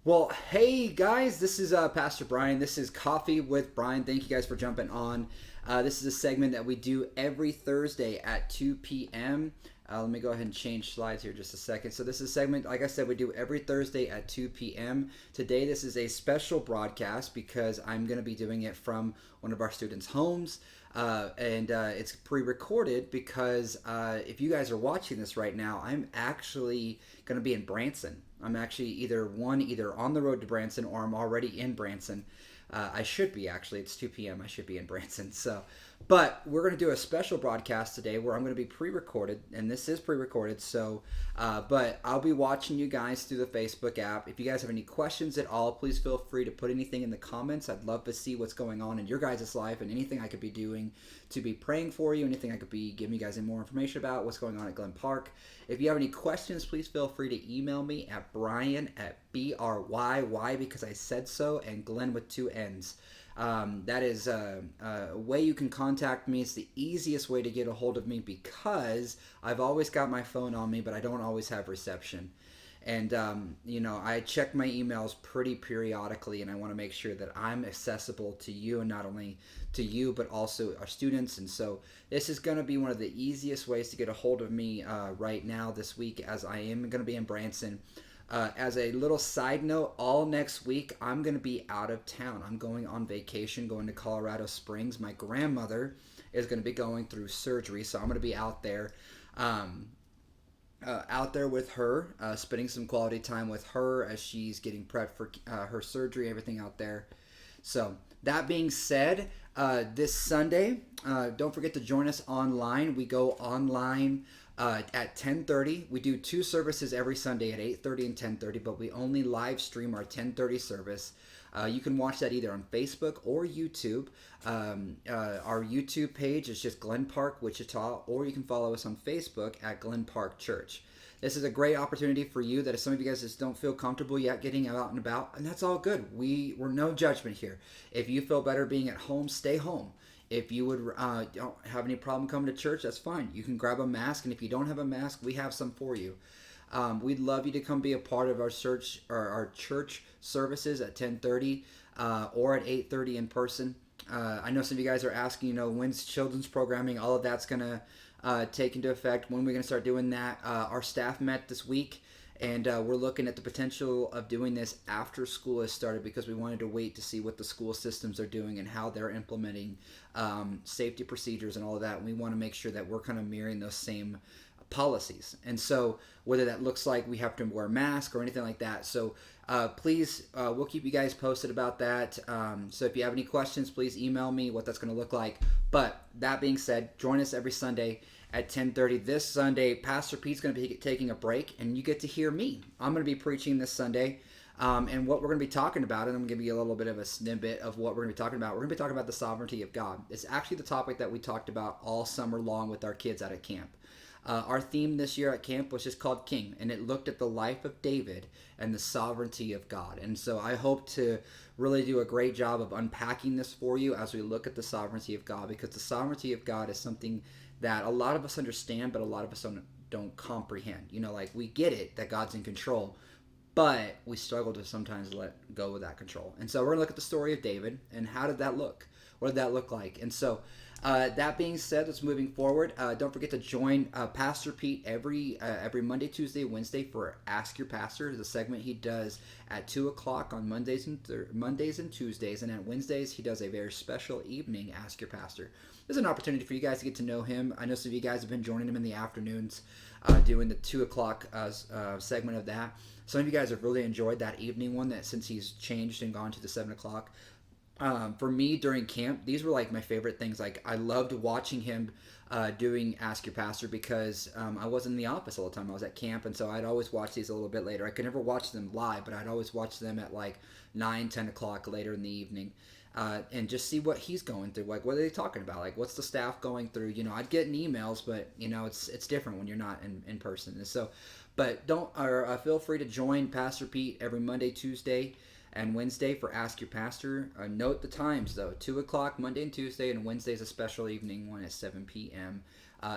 Well, hey guys, this is Pastor Bryan. This is Coffee with Bryan. Thank you guys for jumping on. This is a segment that we do every Thursday at 2 p.m. Let me go ahead and change slides here just a second. So this is a segment, like I said, we do every Thursday at 2 p.m. Today, this is a special broadcast because I'm going to be doing it from one of our students' homes. And it's pre-recorded because if you guys are watching this right now, I'm actually going to be in Branson. I'm actually either on the road to Branson or I'm already in Branson. I should be actually. It's 2 p.m. I should be in Branson. But we're going to do a special broadcast today where I'm going to be pre-recorded, and this is pre-recorded. But I'll be watching you guys through the Facebook app. If you guys have any questions at all, please feel free to put anything in the comments. I'd love to see what's going on in your guys' life and anything I could be doing to be praying for you. Anything I could be giving you guys more information about what's going on at Glen Park. If you have any questions, please feel free to email me at Bryan at BRYY because I said so, and Glen with two N's. That is a way you can contact me. It's the easiest way to get a hold of me because I've always got my phone on me, but I don't always have reception. And, I check my emails pretty periodically, and I want to make sure that I'm accessible to you, and not only to you, but also our students. And so this is going to be one of the easiest ways to get a hold of me right now this week, as I am going to be in Branson. As a little side note, all next week I'm going to be out of town. I'm going on vacation, going to Colorado Springs. My grandmother is going to be going through surgery, so I'm going to be out there. Out there with her, spending some quality time with her as she's getting prepped for her surgery, everything out there. So that being said, this Sunday, don't forget to join us online. We go online at 10:30. We do two services every Sunday at 8:30 and 10:30, but we only live stream our 10:30 service. You can watch that either on Facebook or YouTube. Our YouTube page is just Glen Park Wichita, or you can follow us on Facebook at Glen Park Church. This is a great opportunity for you that if some of you guys just don't feel comfortable yet getting out and about, and that's all good. We're no judgment here. If you feel better being at home, stay home. If you don't have any problem coming to church, that's fine. You can grab a mask, and if you don't have a mask, we have some for you. We'd love you to come be a part of our church services at 10:30 or at 8:30 in person. I know some of you guys are asking, when's children's programming? All of that's going to take into effect. When we're going to start doing that? Our staff met this week, and we're looking at the potential of doing this after school has started because we wanted to wait to see what the school systems are doing and how they're implementing safety procedures and all of that. And we want to make sure that we're kind of mirroring those same policies. And so whether that looks like we have to wear a mask or anything like that. So please, we'll keep you guys posted about that. So if you have any questions, please email me what that's going to look like. But that being said, join us every Sunday at 10:30. This Sunday, Pastor Pete's going to be taking a break, and you get to hear me. I'm going to be preaching this Sunday. And what we're going to be talking about, and I'm going to give you a little bit of a snippet of what we're going to be talking about. We're going to be talking about the sovereignty of God. It's actually the topic that we talked about all summer long with our kids out at camp. Our theme this year at camp was just called King, and it looked at the life of David and the sovereignty of God. And so I hope to really do a great job of unpacking this for you as we look at the sovereignty of God, because the sovereignty of God is something that a lot of us understand, but a lot of us don't comprehend. We get it that God's in control, but we struggle to sometimes let go of that control. And so we're going to look at the story of David, and how did that look? What did that look like? And so that being said, let's moving forward. Don't forget to join Pastor Pete every Monday, Tuesday, Wednesday for Ask Your Pastor, the segment he does at 2 o'clock on Mondays and Tuesdays. And at Wednesdays, he does a very special evening Ask Your Pastor. This is an opportunity for you guys to get to know him. I know some of you guys have been joining him in the afternoons, doing the 2 o'clock segment of that. Some of you guys have really enjoyed that evening one, that since he's changed and gone to the 7 o'clock. For me during camp, these were like my favorite things. Like, I loved watching him doing Ask Your Pastor because I wasn't in the office all the time. I was at camp, and so I'd always watch these a little bit later. I could never watch them live, but I'd always watch them at like 9, 10 o'clock later in the evening, and just see what he's going through. Like, what are they talking about? Like, what's the staff going through? I'd get in emails, but it's different when you're not in person. And so, but feel free to join Pastor Pete every Monday, Tuesday, and Wednesday for Ask Your Pastor. Note the times, though. 2 o'clock Monday and Tuesday, and Wednesday's a special evening one at 7 p.m.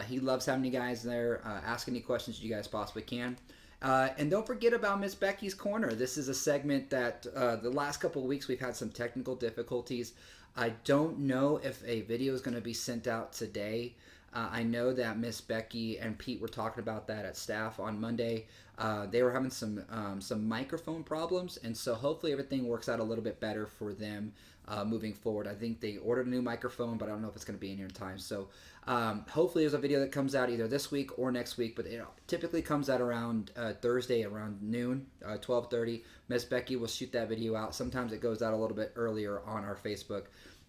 He loves having you guys there. Ask any questions you guys possibly can. And don't forget about Miss Becky's Corner. This is a segment that the last couple of weeks we've had some technical difficulties. I don't know if a video is going to be sent out today. I know that Miss Becky and Pete were talking about that at staff on Monday. They were having some microphone problems, and so hopefully everything works out a little bit better for them moving forward. I think they ordered a new microphone, but I don't know if it's going to be in here in time. So hopefully there's a video that comes out either this week or next week, but it typically comes out around Thursday around noon, 12:30. Miss Becky will shoot that video out. Sometimes it goes out a little bit earlier on our Facebook.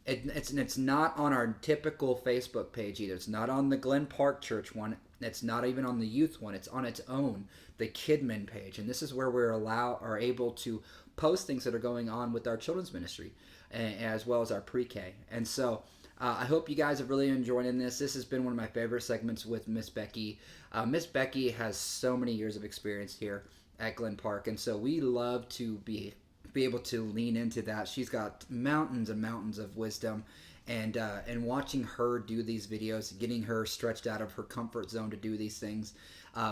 It's not on our typical Facebook page either. It's not on the Glen Park Church one. It's not even on the youth one. It's on its own, the Kidman page. And this is where are able to post things that are going on with our children's ministry, as well as our pre-K. And so I hope you guys have really enjoyed this. This has been one of my favorite segments with Miss Becky. Miss Becky has so many years of experience here at Glen Park, and so we love to be able to lean into that. She's got mountains and mountains of wisdom, and watching her do these videos, getting her stretched out of her comfort zone to do these things.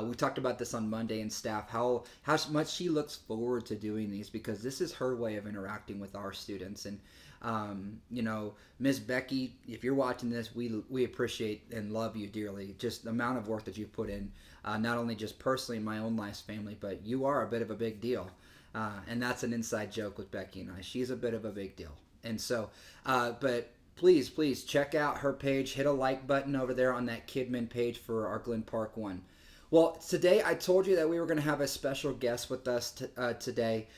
We talked about this on Monday in staff, how much she looks forward to doing these, because this is her way of interacting with our students. And Miss Becky, if you're watching this, we appreciate and love you dearly. Just the amount of work that you put in, not only just personally in my own life's family, but you are a bit of a big deal. And that's an inside joke with Becky and I. She's a bit of a big deal. And so, but please check out her page. Hit a like button over there on that Kidman page for our Glen Park one. Well, today I told you that we were going to have a special guest with us today.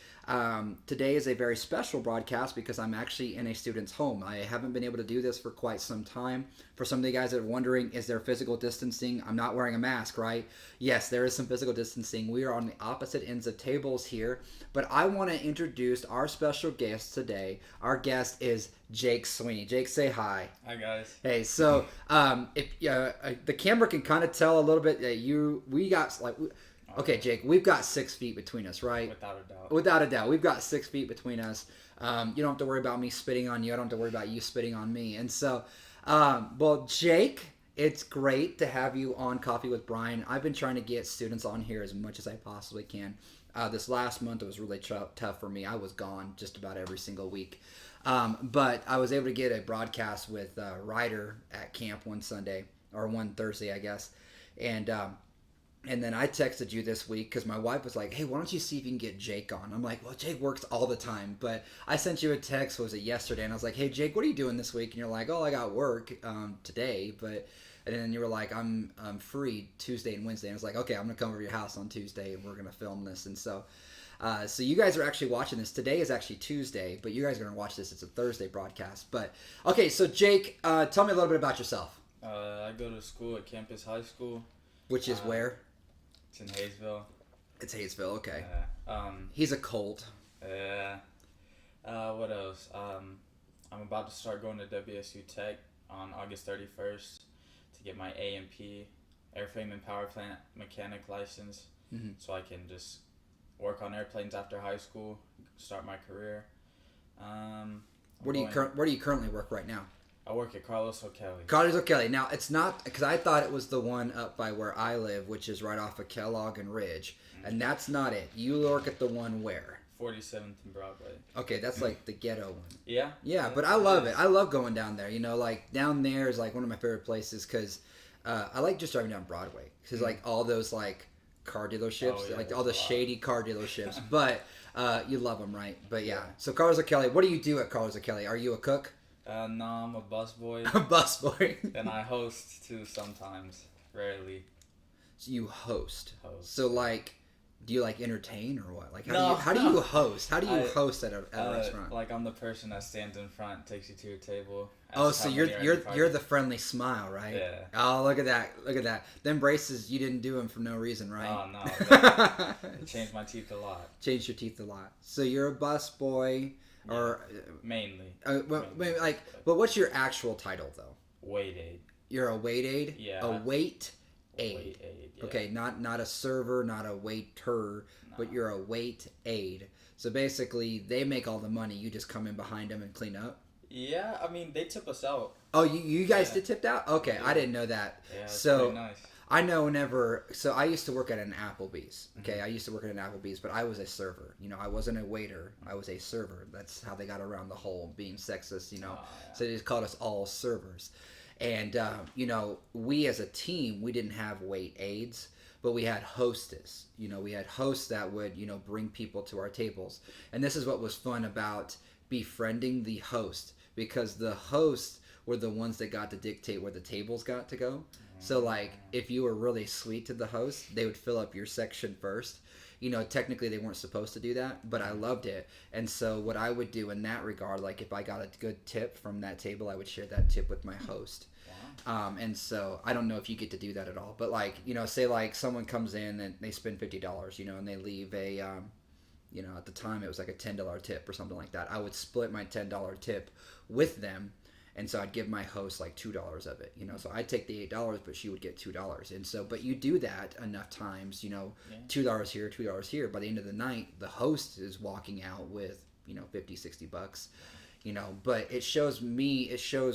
Today is a very special broadcast because I'm actually in a student's home. I haven't been able to do this for quite some time. For some of the guys that are wondering, is there physical distancing? I'm not wearing a mask, right? Yes, there is some physical distancing. We are on the opposite ends of tables here. But I want to introduce our special guest today. Our guest is Jake Sweeney. Jake, say hi. Hi, guys. Hey, so if the camera can kind of tell a little bit that okay, Jake, we've got 6 feet between us, right? Without a doubt. Without a doubt. We've got 6 feet between us. You don't have to worry about me spitting on you. I don't have to worry about you spitting on me. And so, well, Jake, it's great to have you on Coffee with Bryan. I've been trying to get students on here as much as I possibly can. This last month, it was really tough for me. I was gone just about every single week. But I was able to get a broadcast with Ryder at camp one Thursday, I guess. And then I texted you this week because my wife was like, hey, why don't you see if you can get Jake on? I'm like, well, Jake works all the time. But I sent you a text, was it yesterday? And I was like, hey, Jake, what are you doing this week? And you're like, oh, I got work today. And then you were like, I'm free Tuesday and Wednesday. And I was like, okay, I'm going to come over to your house on Tuesday and we're going to film this. And so you guys are actually watching this. Today is actually Tuesday, but you guys are going to watch this. It's a Thursday broadcast. But, okay, so Jake, tell me a little bit about yourself. I go to school at Campus High School. Which is where? It's in Hayesville. It's Hayesville, okay. He's a Colt. What else? I'm about to start going to WSU Tech on August 31st to get my A&P, Airframe and Power Plant Mechanic license, so I can just work on airplanes after high school, start my career. Where do you currently work right now? I work at Carlos O'Kelly. Carlos O'Kelly. Now, it's not, because I thought it was the one up by where I live, which is right off of Kellogg and Ridge. And that's not it. You work at the one where? 47th and Broadway. Okay, that's like the ghetto one. Yeah? Yeah, but I love it. I love going down there. You know, like, down there is like one of my favorite places because I like just driving down Broadway. Because, like, all those, like, car dealerships, like all the shady car dealerships. But you love them, right? But yeah. So, Carlos O'Kelly, what do you do at Carlos O'Kelly? Are you a cook? No, I'm a busboy. A busboy. And I host too sometimes, rarely. So you host. So like, do you like entertain or what? Like how do you host? How do you host at a restaurant? Like I'm the person that stands in front, takes you to your table. Oh, so you're the friendly smile, right? Yeah. Oh, look at that. Them braces, you didn't do them for no reason, right? Oh no. It changed my teeth a lot. Changed your teeth a lot. So you're a busboy. Yeah, or mainly. But what's your actual title though? Wait aid. You're a wait aid. Yeah. A wait aid. Wait aid. Yeah. Okay, not a server, not a waiter, but you're a wait aid. So basically, they make all the money. You just come in behind them and clean up. Yeah, I mean they tip us out. Oh, you guys did tipped out? Okay, yeah. I didn't know that. Yeah, it's so pretty nice. I know whenever, so I used to work at an Applebee's. Okay, I used to work at an Applebee's, but I was a server. I wasn't a waiter. I was a server. That's how they got around the whole being sexist. Yeah. So they just called us all servers. And we as a team, we didn't have wait aides, but we had hostess. We had hosts that would bring people to our tables. And this is what was fun about befriending the host, because the hosts were the ones that got to dictate where the tables got to go. So, like, if you were really sweet to the host, they would fill up your section first. Technically they weren't supposed to do that, but I loved it. And so what I would do in that regard, like if I got a good tip from that table, I would share that tip with my host. Wow. And so I don't know if you get to do that at all, but like, say like someone comes in and they spend $50, and they leave a, at the time it was like a $10 tip or something like that. I would split my $10 tip with them. And so I'd give my host like $2 of it, So I'd take the $8, but she would get $2. And so, but you do that enough times, $2 here, $2 here. By the end of the night, the host is walking out with, 50, $60. But it shows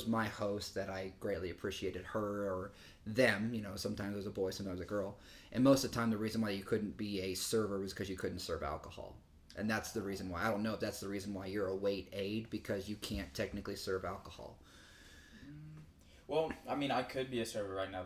my host that I greatly appreciated her or them. Sometimes it was a boy, sometimes a girl. And most of the time, the reason why you couldn't be a server was because you couldn't serve alcohol. And that's the reason why. I don't know if that's the reason why you're a wait aide, because you can't technically serve alcohol. Well, I mean, I could be a server right now.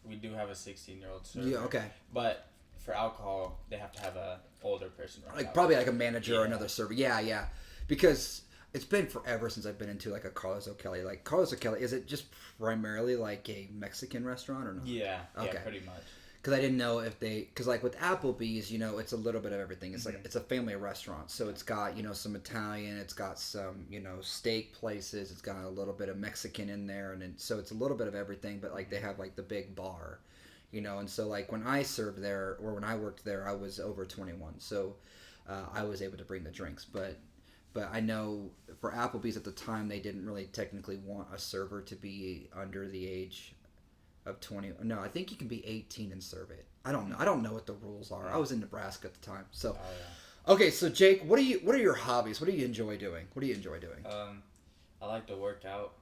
We do have a 16-year-old server. Yeah, okay. But for alcohol, they have to have a older person run like probably like a manager or another server. Yeah. Because it's been forever since I've been into like a Carlos O'Kelly. Like Carlos O'Kelly, is it just primarily like a Mexican restaurant or not? Yeah, okay. Yeah, pretty much. Because I didn't know if because like with Applebee's, it's a little bit of everything. It's like it's a family restaurant, so it's got some Italian, it's got some steak places, it's got a little bit of Mexican in there, and so it's a little bit of everything. But like they have like the big bar, and so like when I served there or when I worked there, I was over 21, so I was able to bring the drinks. But I know for Applebee's at the time, they didn't really technically want a server to be under the age of 20. No, I think you can be 18 and serve it. I don't know what the rules are. I was in Nebraska at the time. So Okay, so Jake, what are your hobbies? What do you enjoy doing? I like to work out.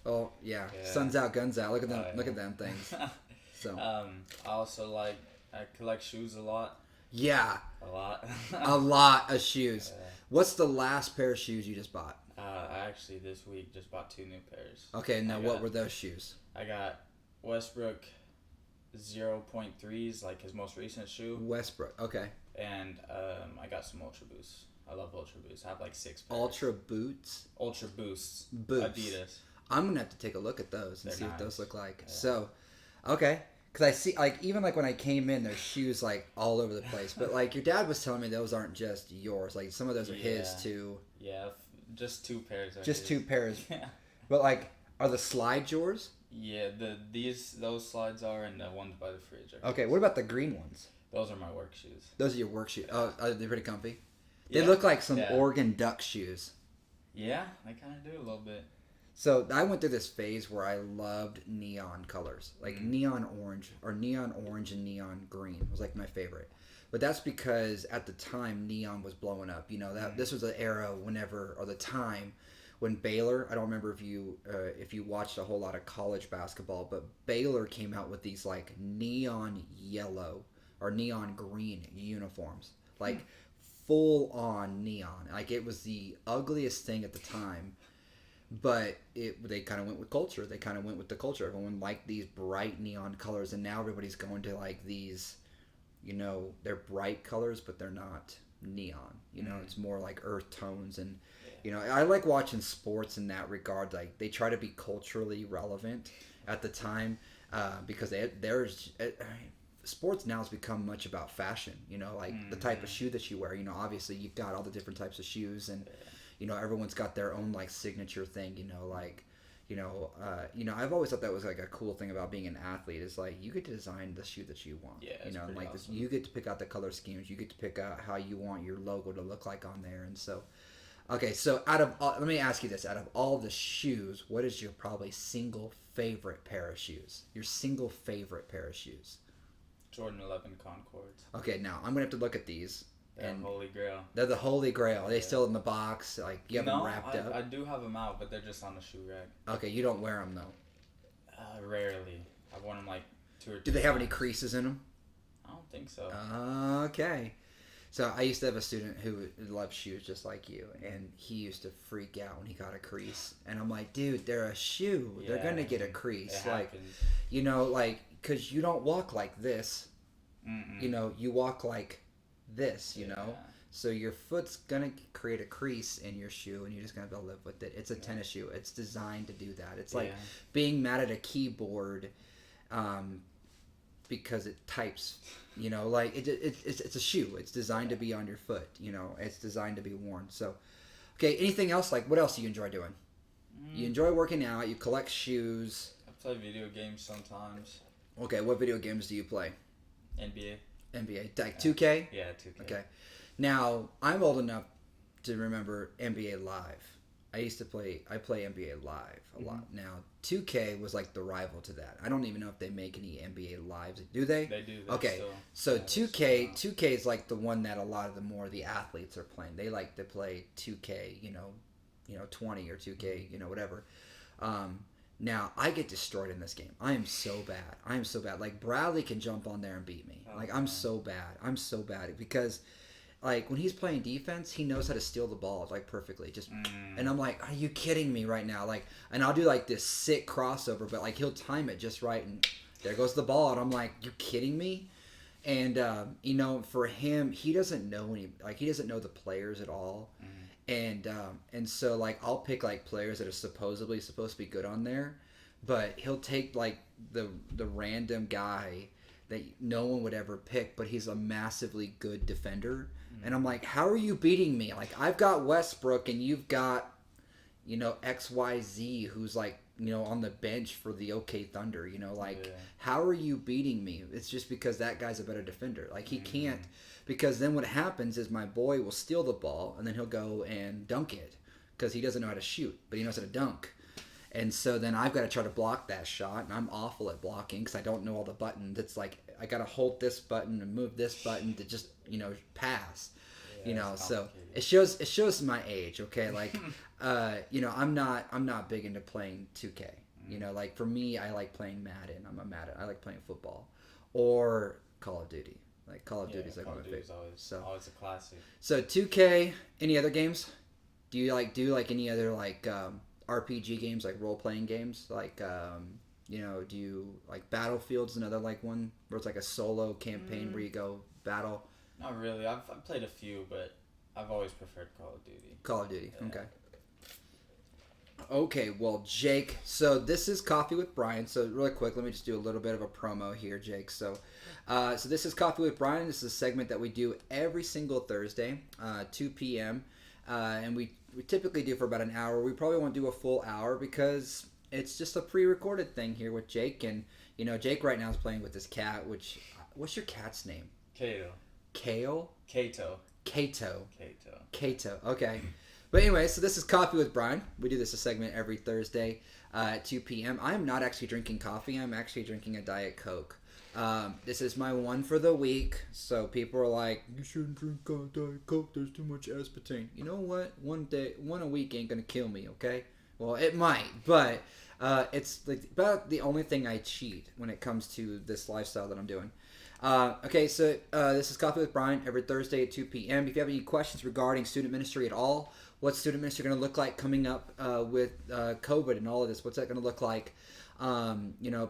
Oh yeah. Sun's out, guns out. Look at them. Look at them things. So I collect shoes a lot. Yeah. A lot. A lot of shoes. What's the last pair of shoes you just bought? I actually this week just bought 2 new pairs. Okay, now what were those shoes? I got Westbrook 0.3s, like his most recent shoe. Westbrook, okay. And I got some Ultra Boosts. I love Ultra Boosts. I have like 6 pairs. Ultra Boots? Ultra Boosts. Boots. Adidas. I'm going to have to take a look at those and see what those look like. Yeah. So, okay. Because I see, like, even like when I came in, there's shoes like all over the place. But like your dad was telling me those aren't just yours. Like some of those are his too. Yeah, just 2 pairs. Just 2 pairs. Yeah. But like, are the slides yours? Yeah, those slides are, and the ones by the fridge are. Okay, what about the green ones? Those are my work shoes. Those are your work shoes. Oh, are they pretty comfy? They look like some Oregon Duck shoes. Yeah, I kind of do a little bit. So I went through this phase where I loved neon colors, like neon orange and neon green was like my favorite. But that's because at the time neon was blowing up. This was the era the time when Baylor. I don't remember if you watched a whole lot of college basketball, but Baylor came out with these like neon yellow or neon green uniforms, like full on neon. Like it was the ugliest thing at the time. But they kind of went with culture. They kind of went with the culture. Everyone liked these bright neon colors, and now everybody's going to like these, they're bright colors, but they're not neon. It's more like earth tones, and I like watching sports in that regard. Like they try to be culturally relevant at the time, because sports now has become much about fashion. Like the type of shoe that you wear. Obviously you've got all the different types of shoes and. Everyone's got their own like signature thing. I've always thought that was like a cool thing about being an athlete is like you get to design the shoe that you want. Yeah, like awesome. You get to pick out the color schemes. You get to pick out how you want your logo to look like on there. And so, okay, so let me ask you this: out of all the shoes, what is your probably single favorite pair of shoes? Your single favorite pair of shoes? Jordan 11 Concords. Okay, now I'm gonna have to look at these. They're Holy Grail. They're the Holy Grail. Are they still in the box? Like you have them wrapped up? I do have them out, but they're just on the shoe rack. Okay, you don't wear them though. Rarely. I've worn them like 2 or 3 Do they have any times. creases in them? I don't think so. Okay. So I used to have a student who loved shoes just like you, and he used to freak out when he got a crease. And I'm like, dude, they're a shoe. They're Yeah, gonna get a it crease. happens. Because you don't walk like this. Mm-mm. You walk like this. Yeah. So your foot's gonna create a crease in your shoe, and you're just gonna be able to live with it. It's a tennis shoe. It's designed to do that. It's like being mad at a keyboard, because it types. It's a shoe. It's designed to be on your foot. It's designed to be worn. So, okay. Anything else? Like, what else do you enjoy doing? You enjoy working out. You collect shoes. I play video games sometimes. Okay. What video games do you play? NBA. NBA. Like 2K? Yeah, 2K. Okay. Now, I'm old enough to remember NBA Live. I play NBA Live a lot. Now, 2K was like the rival to that. I don't even know if they make any NBA Lives. Do they? They do. Okay. So 2K is like the one that a lot of the athletes are playing. They like to play 2K, 20 or 2K, whatever. Now, I get destroyed in this game. I am so bad. Like, Bradley can jump on there and beat me. I'm so bad because, like, when he's playing defense, he knows how to steal the ball, like, perfectly. And I'm like, are you kidding me right now? Like, and I'll do, like, this sick crossover, but, like, he'll time it just right, and there goes the ball. And I'm like, you kidding me? And, for him, he doesn't know he doesn't know the players at all. And so, like, I'll pick, like, players that are supposedly supposed to be good on there, but he'll take, like, the random guy that no one would ever pick, but he's a massively good defender. And I'm like, how are you beating me? Like, I've got Westbrook, and you've got, XYZ, who's, like, on the bench for the OK Thunder, how are you beating me? It's just because that guy's a better defender. Like, he can't. Because then what happens is my boy will steal the ball, and then he'll go and dunk it because he doesn't know how to shoot, but he knows how to dunk. And so then I've got to try to block that shot, and I'm awful at blocking because I don't know all the buttons. It's like I got to hold this button and move this button to just pass. So it shows my age. Okay, like I'm not big into playing 2K. Like for me, I like playing Madden. I like playing football or Call of Duty. Like Call of Duty is like one of my favorites. Always a classic. So 2K. Any other games? Do you like any other like RPG games, like role playing games? Like do you like Battlefield's another like one where it's like a solo campaign where you go battle? Not really. I've played a few, but I've always preferred Call of Duty. Call of Duty. Okay. Okay, well, Jake, so this is Coffee with Bryan. So really quick, let me just do a little bit of a promo here, Jake. So this is Coffee with Bryan. This is a segment that we do every single Thursday, 2 p.m. And we typically do for about an hour. We probably won't do a full hour because it's just a pre-recorded thing here with Jake. And, Jake right now is playing with his cat, what's your cat's name? Kato. Kale? Kato. Kato. Okay. But anyway, so this is Coffee with Bryan. We do this a segment every Thursday at 2 p.m. I'm not actually drinking coffee. I'm actually drinking a Diet Coke. This is my one for the week. So people are like, you shouldn't drink Diet Coke. There's too much aspartame. You know what? One a week ain't going to kill me, okay? Well, it might. But it's like about the only thing I cheat when it comes to this lifestyle that I'm doing. Okay, so this is Coffee with Bryan every Thursday at 2 p.m. If you have any questions regarding student ministry at all, what's student ministry going to look like coming up with COVID and all of this? What's that going to look like?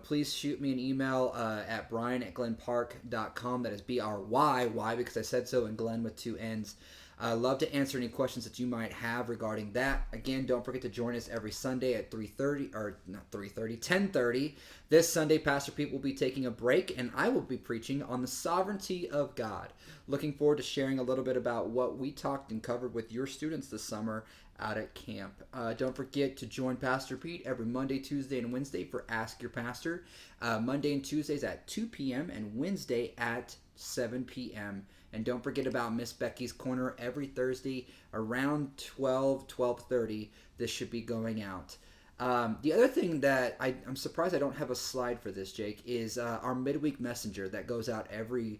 Please shoot me an email at bryan@glenpark.com. That is BRY. Why? Because I said so, and Glenn with 2 N's. I'd love to answer any questions that you might have regarding that. Again, don't forget to join us every Sunday at 10:30. This Sunday, Pastor Pete will be taking a break, and I will be preaching on the sovereignty of God. Looking forward to sharing a little bit about what we talked and covered with your students this summer out at camp. Don't forget to join Pastor Pete every Monday, Tuesday, and Wednesday for Ask Your Pastor. Monday and Tuesdays at 2 p.m. and Wednesday at 7 p.m. And don't forget about Miss Becky's Corner every Thursday around 12:30. This should be going out. The other thing that I'm surprised I don't have a slide for this, Jake, is our midweek messenger that goes out every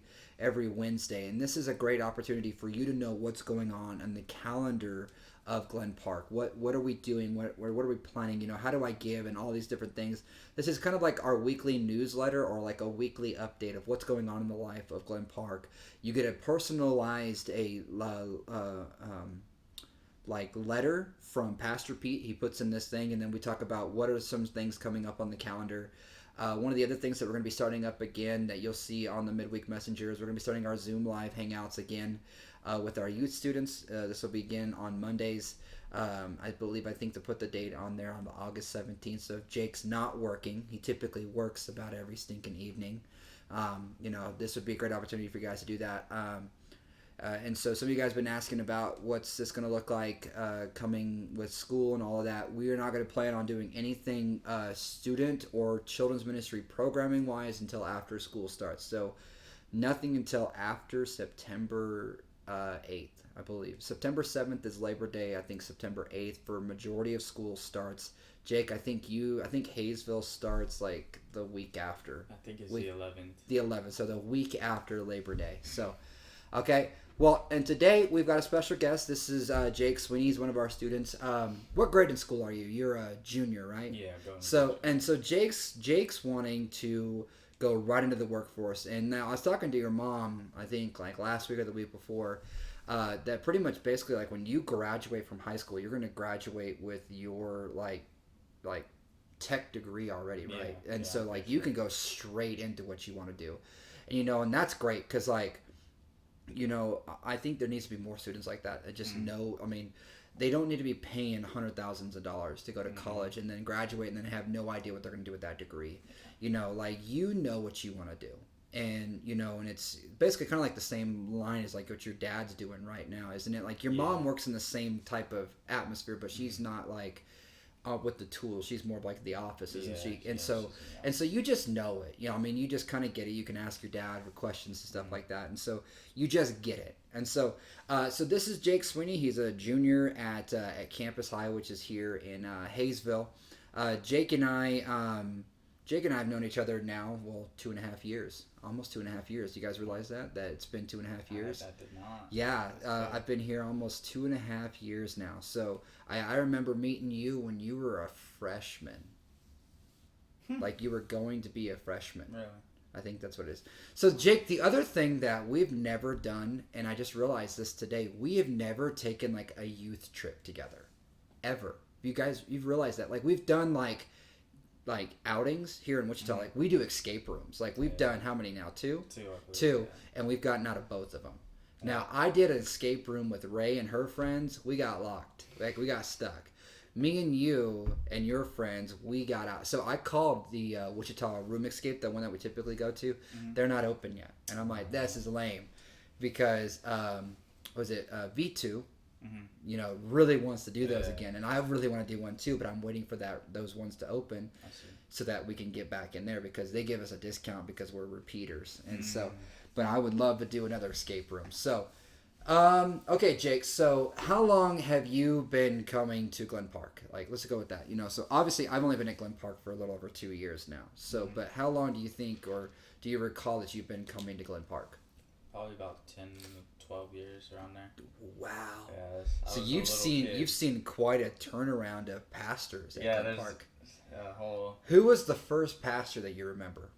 Wednesday, and this is a great opportunity for you to know what's going on the calendar of Glen Park. What are we doing? What are we planning? How do I give and all these different things. This is kind of like our weekly newsletter or like a weekly update of what's going on in the life of Glen Park. You get a personalized like letter from Pastor Pete. He puts in this thing, and then we talk about what are some things coming up on the calendar. One of the other things that we're going to be starting up again that you'll see on the midweek messengers, we're going to be starting our Zoom live hangouts again with our youth students. This will begin on Mondays. I think to put the date on there on the August 17th. So if Jake's not working, he typically works about every stinking evening. This would be a great opportunity for you guys to do that. And so some of you guys have been asking about what's this going to look like coming with school and all of that. We are not going to plan on doing anything student or children's ministry programming wise until after school starts. So nothing until after September 8th, I believe. September 7th is Labor Day. I think September 8th for majority of school starts. Jake, I think Hayesville starts like the week after. I think it's the 11th. The 11th, so the week after Labor Day. So, okay. Well, and today we've got a special guest. This is Jake Sweeney. He's one of our students. What grade in school are you? You're a junior, right? Yeah, going. So Jake's wanting to go right into the workforce. And now I was talking to your mom, I think like last week or the week before, that pretty much basically like when you graduate from high school, you're going to graduate with your like tech degree already, right? Yeah, and so like you can go straight into what you want to do, and and that's great because like. I think there needs to be more students like that just know. I mean, they don't need to be paying $100,000s of dollars to go to college and then graduate and then have no idea what they're going to do with that degree. What you want to do, and and it's basically kind of like the same line as like what your dad's doing right now, isn't it? Like your mom works in the same type of atmosphere, but she's not like. With the tools, she's more like the office, isn't she? And so you just know it. You just kind of get it. You can ask your dad for questions and stuff like that, and so you just get it. And so, so this is Jake Sweeney. He's a junior at Campus High, which is here in Hayesville. Jake and I have known each other now, 2.5 years, almost 2.5 years. Do you guys realize that it's been 2.5 years? I did not. Yeah, I've been here almost 2.5 years now. So I remember meeting you when you were a freshman. Like you were going to be a freshman. Really? I think that's what it is. So Jake, the other thing that we've never done, and I just realized this today, we have never taken like a youth trip together, ever. You've realized that? Like we've done like outings here in Wichita. Like we do escape rooms. Like we've done how many now? Two, and we've gotten out of both of them. Now I did an escape room with Ray and her friends. We got locked. Like we got stuck. Me and you and your friends, we got out. So I called the Wichita Room Escape, the one that we typically go to. They're not open yet, and I'm like, this is lame, because V2. Really wants to do those again, and I really want to do one too, but I'm waiting for those ones to open so that we can get back in there because they give us a discount because we're repeaters. And so, but I would love to do another escape room. So, okay, Jake, so how long have you been coming to Glen Park? Like, let's go with that. So obviously I've only been at Glen Park for a little over 2 years now. So, but how long do you think, or do you recall that you've been coming to Glen Park? Probably about 10 to 12 years around there. Wow. Yeah, so you've seen quite a turnaround of pastors at Glen Park. Who was the first pastor that you remember?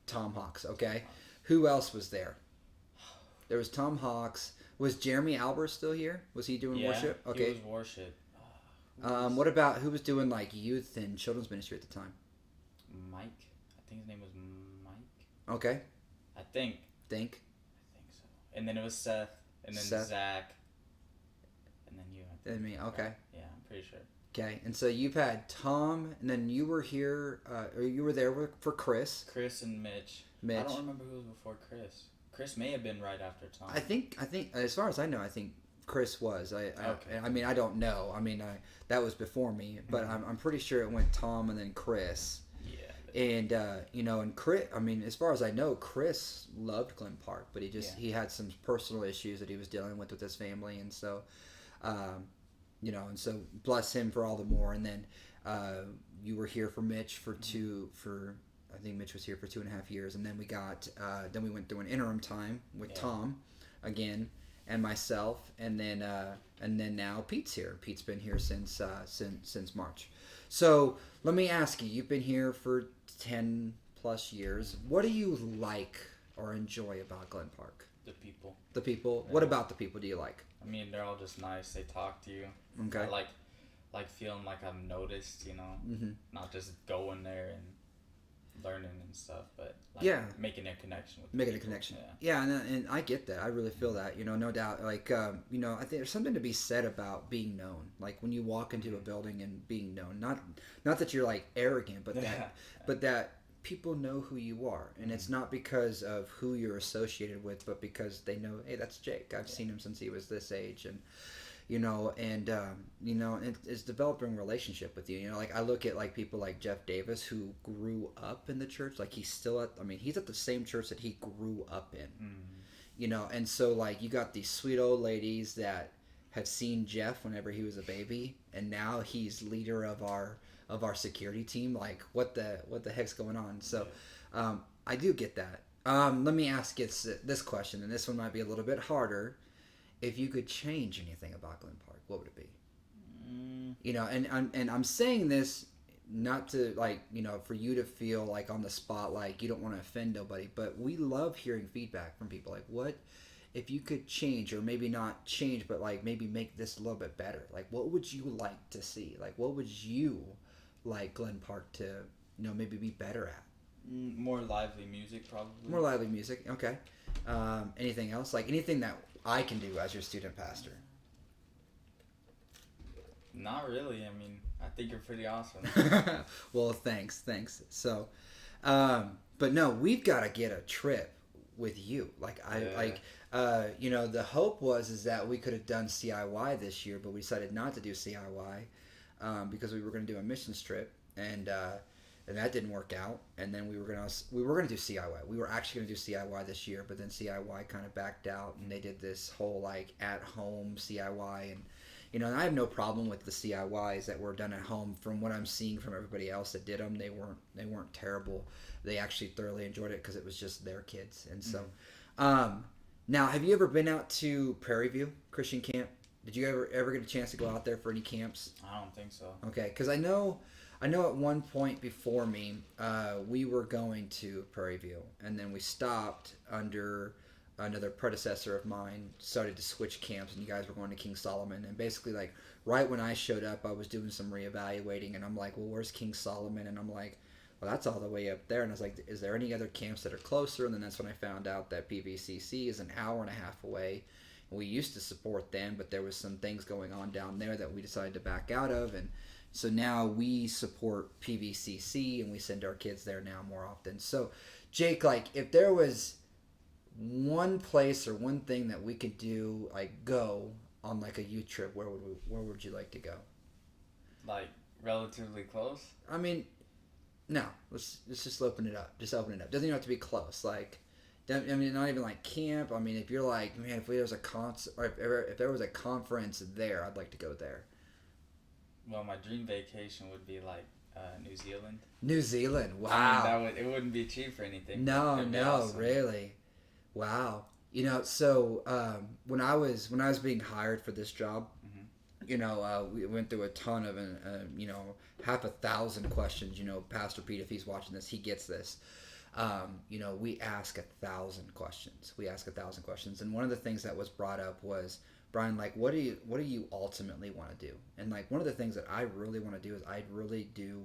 Tom Hawks. Okay. Who else was there? There was Tom Hawks. Was Jeremy Albert still here? Was he doing worship? Okay. He was worship. What about who was doing like youth and children's ministry at the time? Mike. I think his name was Mike. Okay. I think so. And then it was Seth, and then Zach, and then you. And me. Okay. Yeah, I'm pretty sure. Okay, and so you've had Tom, and then you were here, or you were there for Chris. Chris and Mitch. I don't remember who was before Chris. Chris may have been right after Tom. I think as far as I know, I think Chris was. I mean, I don't know. I mean, that was before me, but I'm pretty sure it went Tom and then Chris. Yeah. And and Chris. I mean, as far as I know, Chris loved Glen Park, but he had some personal issues that he was dealing with his family, and so. And so bless him for all the more. And then you were here for Mitch for I think Mitch was here for 2.5 years, and then then we went through an interim time with Tom again and myself, and then now Pete's here. Pete's been here since March. So let me ask you: you've been here for 10+ years. What do you like or enjoy about Glen Park? The people. The people. Yeah. What about the people do you like? I mean, they're all just nice. They talk to you. Okay. I like feeling like I'm noticed, Mm-hmm. not just going there and learning and stuff, but making a connection with Making a people. connection. Yeah, and I get that. I really feel that. No doubt. Like, I think there's something to be said about being known. Like when you walk into a building and being known. Not that you're like arrogant, but that people know who you are, and it's not because of who you're associated with, but because they know, hey, that's Jake. I've seen him since he was this age, and it's developing a relationship with you. Like I look at like people like Jeff Davis who grew up in the church. Like he's at the same church that he grew up in. And so like you got these sweet old ladies that have seen Jeff whenever he was a baby, and now he's leader of our security team. Like what the heck's going on? So I do get that. Let me ask you this question, and this one might be a little bit harder. If you could change anything about Glen Park, what would it be? And I'm saying this not to for you to feel like on the spot, like you don't want to offend nobody, but we love hearing feedback from people. Like, what if you could change, or maybe not change, but like maybe make this a little bit better? Like, what would you like to see? Like, what would you like Glen Park to maybe be better at? More lively music, probably. More lively music. Okay. Anything else? Like anything that I can do as your student pastor? Not really. I mean, I think you're pretty awesome. Well, thanks. So, but no, we've got to get a trip with you. Like the hope is that we could have done CIY this year, but we decided not to do CIY because we were going to do a missions trip, and that didn't work out. And then we were gonna do CIY. We were actually gonna do CIY this year, but then CIY kind of backed out, and they did this whole like at home CIY. And and I have no problem with the CIYs that were done at home. From what I'm seeing from everybody else that did them, they weren't terrible. They actually thoroughly enjoyed it because it was just their kids. And so, now have you ever been out to Prairie View Christian Camp? Did you ever get a chance to go out there for any camps? I don't think so. Okay, because I know at one point before me, we were going to Prairie View, and then we stopped under another predecessor of mine, started to switch camps, and you guys were going to King Solomon. And basically, like, right when I showed up, I was doing some reevaluating, and I'm like, well, where's King Solomon? And I'm like, well, that's all the way up there. And I was like, is there any other camps that are closer? And then that's when I found out that PVCC is an hour and a half away. We used to support them, but there was some things going on down there that we decided to back out of, and so now we support PVCC, and we send our kids there now more often. So, Jake, like, if there was one place or one thing that we could do, like, go on like a youth trip, where would you like to go? Like relatively close? I mean, no. Let's just open it up. Just open it up. Doesn't even have to be close. Like, I mean, not even like camp. I mean, if you're like, man, if there was a concert, or if there was a conference there, I'd like to go there. Well, my dream vacation would be like New Zealand. New Zealand, wow. I mean, it wouldn't be cheap or anything. No, awesome. Really, wow. So when I was being hired for this job, we went through a ton of half 1,000 questions. Pastor Pete, if he's watching this, he gets this. We ask 1,000 questions. And one of the things that was brought up was, Bryan, like, what do you ultimately want to do? And like, one of the things that I really want to do is I really do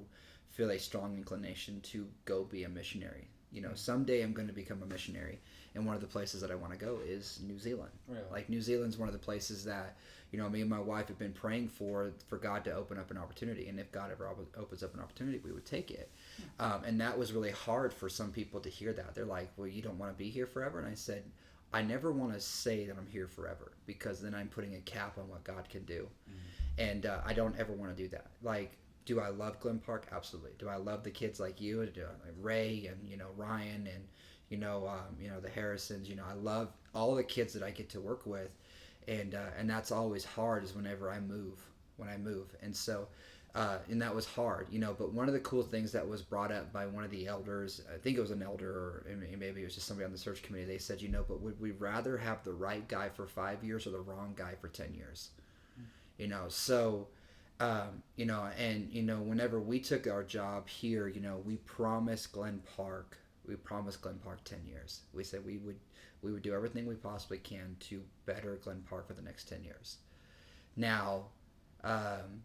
feel a strong inclination to go be a missionary. Someday I'm going to become a missionary, and one of the places that I want to go is New Zealand. Really? Like, New Zealand's one of the places that me and my wife have been praying for God to open up an opportunity, and if God ever opens up an opportunity, we would take it. And that was really hard for some people to hear that. They're like, well, you don't want to be here forever? And I said, I never want to say that I'm here forever, because then I'm putting a cap on what God can do. And I don't ever want to do that. Like, do I love Glen Park? Absolutely. Do I love the kids like you, like Ray and Ryan and the Harrisons? I love all the kids that I get to work with, and that's always hard, is whenever I move. when I move. And so, and that was hard, but one of the cool things that was brought up by one of the elders, I think it was an elder, or maybe it was just somebody on the search committee, they said, but would we rather have the right guy for 5 years or the wrong guy for 10 years? So, whenever we took our job here, we promised Glen Park 10 years. We said we would do everything we possibly can to better Glen Park for the next 10 years. Now, I'm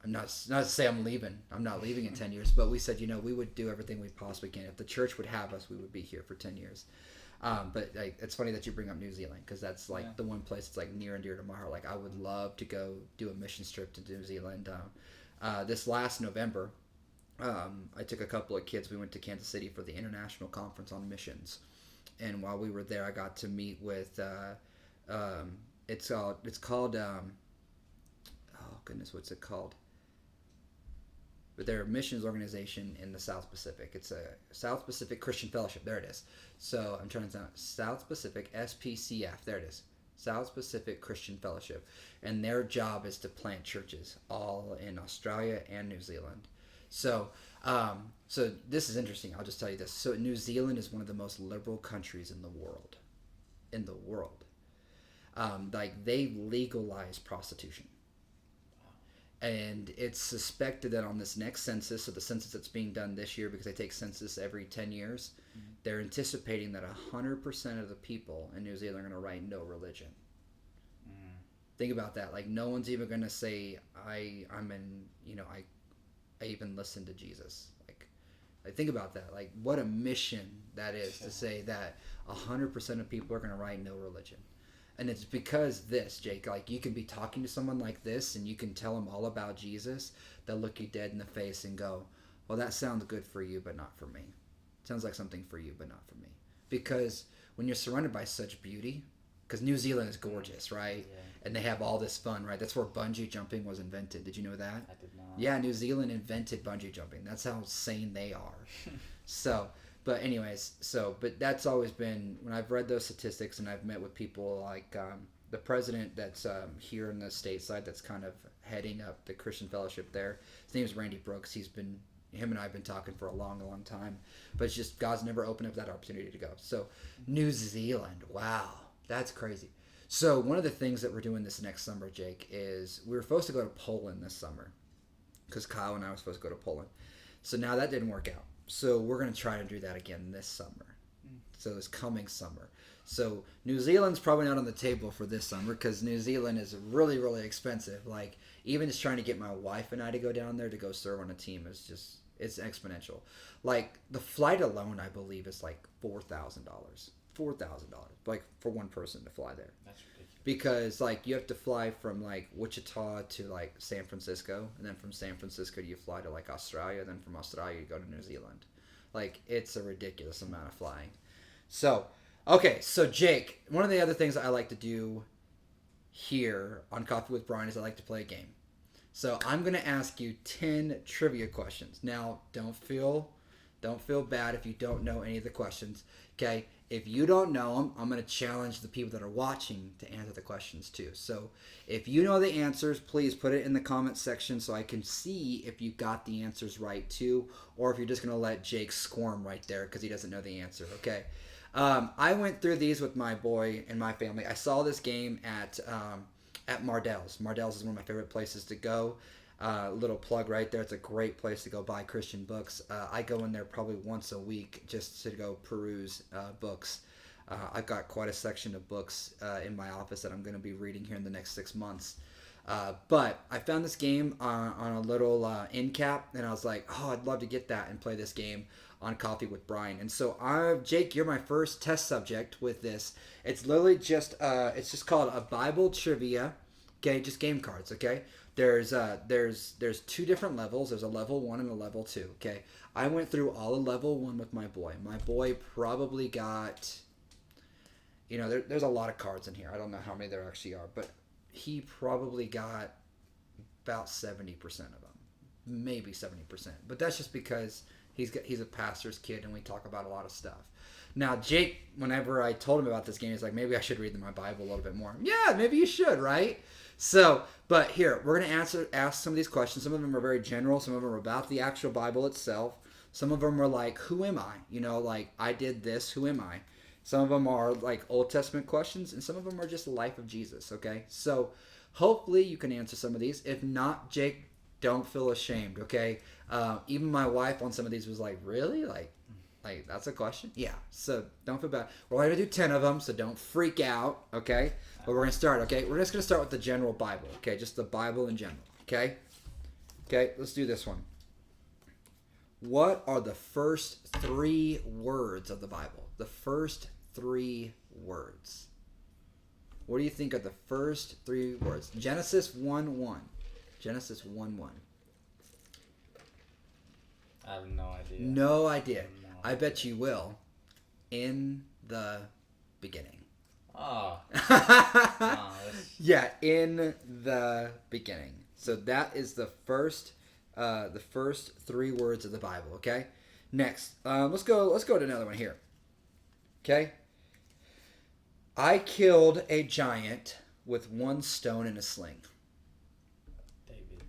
not to say I'm leaving. I'm not leaving in 10 years, but we said, we would do everything we possibly can. If the church would have us, we would be here for 10 years. But it's funny that you bring up New Zealand, because that's the one place that's near and dear to my heart. I would love to go do a mission trip to New Zealand. This last November, I took a couple of kids. We went to Kansas City for the International Conference on Missions, and while we were there, I got to meet with it's called oh goodness, what's it called? But they're a missions organization in the South Pacific. It's a South Pacific Christian Fellowship. There it is. So I'm trying to sound South Pacific SPCF. There it is. South Pacific Christian Fellowship. And their job is to plant churches all in Australia and New Zealand. So this is interesting. I'll just tell you this. So New Zealand is one of the most liberal countries in the world. They legalize prostitution. And it's suspected that on this next census, so the census that's being done this year, because they take census every 10 years, they're anticipating that 100% of the people in New Zealand are going to write no religion. Think about that. No one's even going to say, I even listen to Jesus. Think about that. What a mission that is to say that 100% of people are going to write no religion. And it's because this, Jake, you can be talking to someone like this and you can tell them all about Jesus. They'll look you dead in the face and go, well, that sounds good for you, but not for me. Sounds like something for you, but not for me. Because when you're surrounded by such beauty, because New Zealand is gorgeous, right? Yeah. And they have all this fun, right? That's where bungee jumping was invented. Did you know that? I did not. Yeah, New Zealand invented bungee jumping. That's how sane they are. But that's always been, when I've read those statistics and I've met with people like the president that's here in the stateside that's kind of heading up the Christian Fellowship there. His name is Randy Brooks. Him and I have been talking for a long, long time. But it's just God's never opened up that opportunity to go. So New Zealand, wow, that's crazy. So one of the things that we're doing this next summer, Jake, is we were supposed to go to Poland this summer because Kyle and I were supposed to go to Poland. So now that didn't work out. So we're going to try to do that again this summer. So this coming summer. So New Zealand's probably not on the table for this summer because New Zealand is really, really expensive. Even just trying to get my wife and I to go down there to go serve on a team is just, it's exponential. The flight alone, I believe, is $4,000. $4,000 for one person to fly there. That's ridiculous. Because you have to fly from Wichita to San Francisco, and then from San Francisco you fly to Australia, and then from Australia you go to New Zealand. It's a ridiculous amount of flying. So Jake, one of the other things that I like to do here on Coffee with Bryan is I like to play a game. So I'm going to ask you 10 trivia questions. Now, don't feel bad if you don't know any of the questions. Okay? If you don't know them, I'm going to challenge the people that are watching to answer the questions too. So if you know the answers, please put it in the comment section so I can see if you got the answers right too, or if you're just going to let Jake squirm right there because he doesn't know the answer. Okay? I went through these with my boy and my family. I saw this game at Mardell's. Mardell's is one of my favorite places to go. Little plug right there. It's a great place to go buy Christian books. I go in there probably once a week just to go peruse books. I've got quite a section of books in my office that I'm going to be reading here in the next 6 months. But I found this game on a little end cap, and I was like, oh, I'd love to get that and play this game on Coffee with Bryan. And so, Jake, you're my first test subject with this. It's literally just called a Bible trivia. Okay, just game cards. Okay. There's 2 different levels. There's a level 1 and a level 2. Okay, I went through all of level 1 with my boy. My boy probably got, there's a lot of cards in here. I don't know how many there actually are, but he probably got about 70% of them, maybe 70%. But that's just because he's a pastor's kid and we talk about a lot of stuff. Now, Jake, whenever I told him about this game, he's like, maybe I should read my Bible a little bit more. Yeah, maybe you should, right? So, but here we're gonna ask some of these questions. Some of them are very general. Some of them are about the actual Bible itself. Some of them are like, "Who am I?" You know, like I did this. Who am I? Some of them are like Old Testament questions, and some of them are just the life of Jesus. Okay, so hopefully you can answer some of these. If not, Jake, don't feel ashamed. Okay, even my wife on some of these was like, "Really?" Like that's a question? Yeah. So don't feel bad. We're going to do 10 of them, so don't freak out, okay? But we're going to start, okay? We're just going to start with the general Bible, okay? Just the Bible in general, okay? Okay, let's do this one. What are the first 3 words of the Bible? The first 3 words. What do you think are the first 3 words? Genesis 1:1. Genesis 1:1. I have no idea. No idea. I bet you will. In the beginning. Oh. Yeah, in the beginning. So that is the first 3 words of the Bible. Okay. Next, let's go to another one here. Okay. I killed a giant with 1 stone and a sling.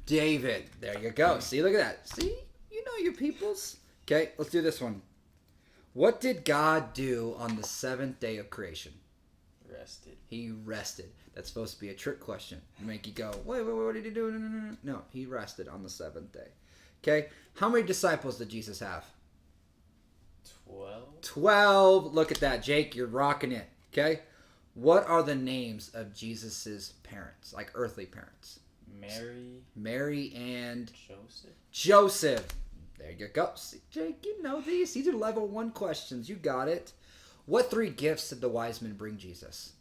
David. There you go. See, look at that. See, you know your peoples. Okay, let's do this one. What did God do on the 7th day of creation? Rested. He rested. That's supposed to be a trick question. Make you go, wait, what did he do? No, he rested on the 7th day. Okay, how many disciples did Jesus have? 12. 12. Look at that, Jake. You're rocking it. Okay, what are the names of Jesus's parents, like earthly parents? Mary and Joseph. There you go. See, Jake, you know these. These are level 1 questions. You got it. What 3 gifts did the wise men bring Jesus?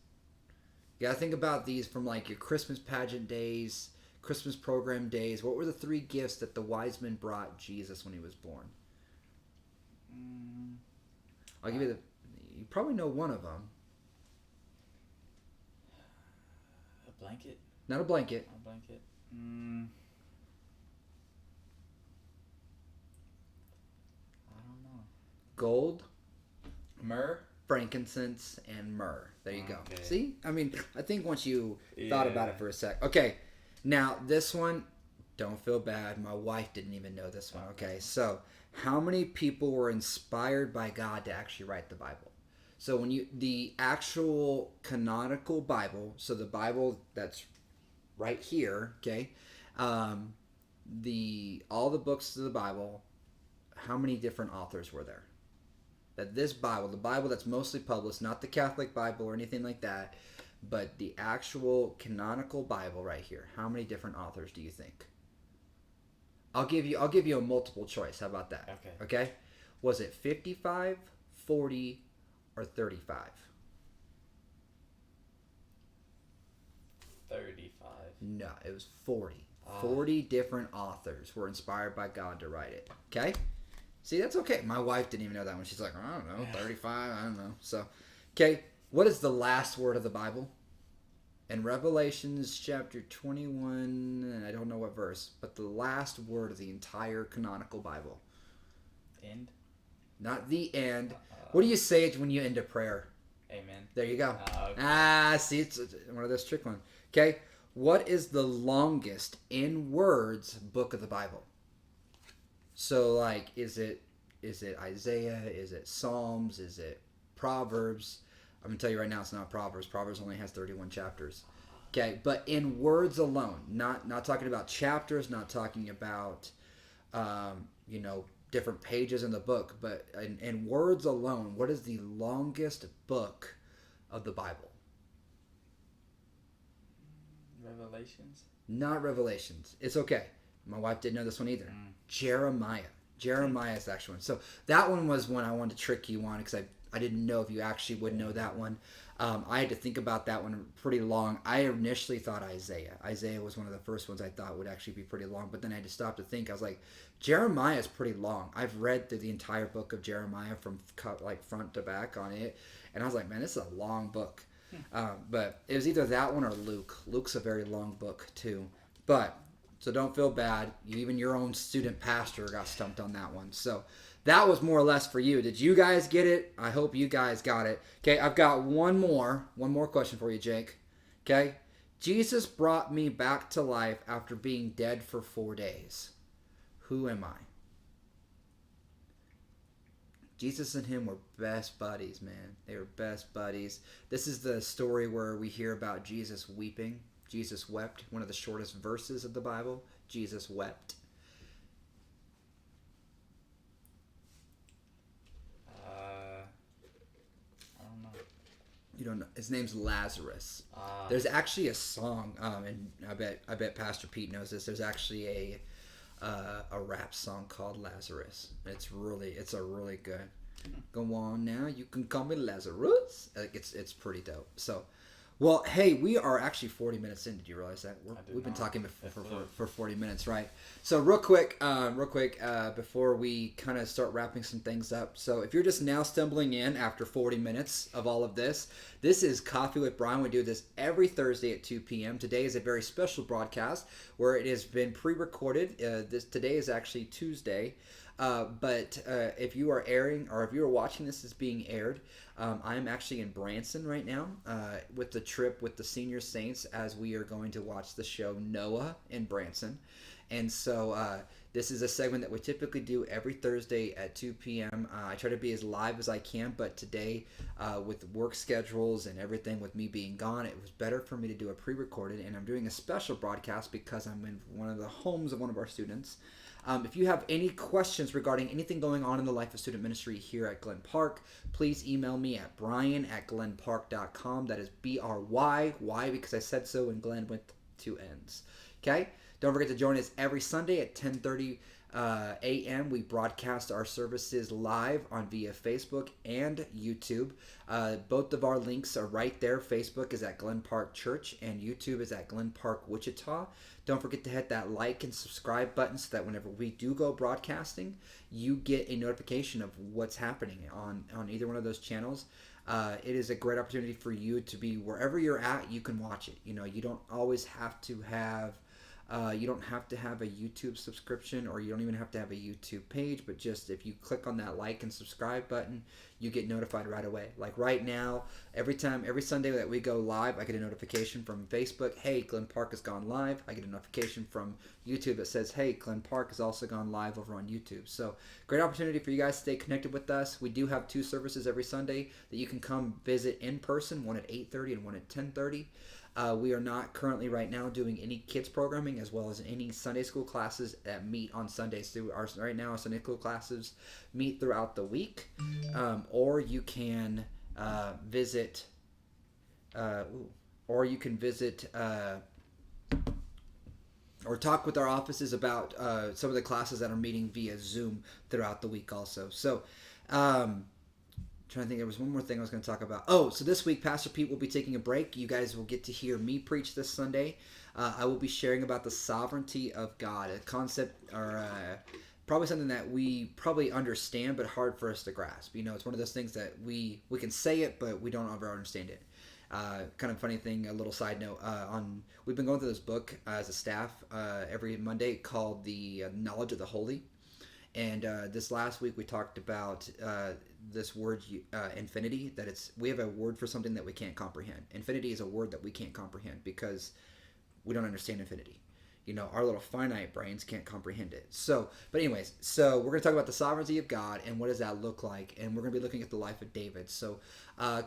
You gotta think about these from like your Christmas pageant days, Christmas program days. What were the 3 gifts that the wise men brought Jesus when he was born? I'll give you you probably know one of them. A blanket? Not a blanket. A blanket. I don't know. Gold, Myrrh, frankincense, and myrrh. There you go. Okay. See? I mean, I think once you thought about it for a sec. Okay. Now, this one, don't feel bad. My wife didn't even know this one. Okay. So, how many people were inspired by God to actually write the Bible? So, the actual canonical Bible, so the Bible that's right here, okay, all the books of the Bible, how many different authors were there? That this Bible, the Bible that's mostly published, not the Catholic Bible or anything like that, but the actual canonical Bible right here, how many different authors do you think? I'll give you a multiple choice. How about that? Okay. Was it 55, 40, or 35? 35. No, it was 40. 40 different authors were inspired by God to write it. Okay? See, that's okay. My wife didn't even know that one. She's like, I don't know, 35, I don't know. So, okay, what is the last word of the Bible? In Revelations chapter 21, I don't know what verse, but the last word of the entire canonical Bible. End? Not the end. What do you say when you end a prayer? Amen. There you go. Okay. See, it's one of those trick ones. Okay, what is the longest in words book of the Bible? So, like, is it Isaiah? Is it Psalms? Is it Proverbs? I'm going to tell you right now, it's not Proverbs. Proverbs only has 31 chapters. Okay, but in words alone, not talking about chapters, not talking about, different pages in the book, but in words alone, what is the longest book of the Bible? Revelations? Not Revelations. It's okay. My wife didn't know this one either. Jeremiah. Jeremiah is the actual one. So that one was one I wanted to trick you on because I didn't know if you actually would know that one. I had to think about that one pretty long. I initially thought Isaiah. Isaiah was one of the first ones I thought would actually be pretty long, but then I had to stop to think. I was like, Jeremiah is pretty long. I've read through the entire book of Jeremiah from like front to back on it, and I was like, man, this is a long book. But it was either that one or Luke. Luke's a very long book too. But so don't feel bad. Even your own student pastor got stumped on that one. So that was more or less for you. Did you guys get it? I hope you guys got it. Okay, I've got one more question for you, Jake. Okay, Jesus brought me back to life after being dead for 4 days. Who am I? Jesus and him were best buddies, man. They were best buddies. This is the story where we hear about Jesus weeping. Jesus wept. One of the shortest verses of the Bible. Jesus wept. I don't know. You don't know. His name's Lazarus. There's actually a song, and I bet Pastor Pete knows this. There's actually a rap song called Lazarus. It's a really good. Go on now, you can call me Lazarus. Like it's pretty dope. So, well, hey, we are actually 40 minutes in. Did you realize that? We've been talking for 40 minutes, right? So real quick, before we kind of start wrapping some things up. So if you're just now stumbling in after 40 minutes of all of this, this is Coffee with Bryan. We do this every Thursday at 2 p.m. Today is a very special broadcast where it has been pre-recorded. Today is actually Tuesday. But if you are airing or if you are watching this as being aired, I'm actually in Branson right now with the trip with the senior saints as we are going to watch the show Noah in Branson. And so this is a segment that we typically do every Thursday at 2 p.m. I try to be as live as I can, but today with work schedules and everything with me being gone, it was better for me to do a pre-recorded, and I'm doing a special broadcast because I'm in one of the homes of one of our students. If you have any questions regarding anything going on in the life of student ministry here at Glen Park, please email me at bryan@glenpark.com. That is BRY, why? Because I said so, and Glen with 2 N's. Okay? Don't forget to join us every Sunday at 10:30 a.m. We broadcast our services live on via Facebook and YouTube. Both of our links are right there. Facebook is at Glen Park Church, and YouTube is at Glen Park Wichita. Don't forget to hit that like and subscribe button so that whenever we do go broadcasting, you get a notification of what's happening on either one of those channels. It is a great opportunity for you to be wherever you're at. You can watch it. You know, you don't always have to have you don't have to have a YouTube subscription, or you don't even have to have a YouTube page, but just if you click on that like and subscribe button, you get notified right away. Like right now, every Sunday that we go live, I get a notification from Facebook, hey, Glen Park has gone live. I get a notification from YouTube that says, hey, Glen Park has also gone live over on YouTube. So great opportunity for you guys to stay connected with us. We do have 2 services every Sunday that you can come visit in person, one at 8:30 and one at 10:30. We are not currently right now doing any kids programming as well as any Sunday school classes that meet on Sundays. Right now, our Sunday school classes meet throughout the week, or you can visit, or talk with our offices about some of the classes that are meeting via Zoom throughout the week also. So, trying to think, there was one more thing I was going to talk about. Oh, so this week Pastor Pete will be taking a break. You guys will get to hear me preach this Sunday. I will be sharing about the sovereignty of God, a concept or probably something that we probably understand but hard for us to grasp. You know, it's one of those things that we can say it but we don't ever understand it. Kind of funny thing, a little side note, we've been going through this book as a staff every Monday called The Knowledge of the Holy. And this last week we talked about this word infinity, that we have a word for something that we can't comprehend. Infinity is a word that we can't comprehend because we don't understand infinity. You know, our little finite brains can't comprehend it. So we're going to talk about the sovereignty of God and what does that look like, and we're going to be looking at the life of David. So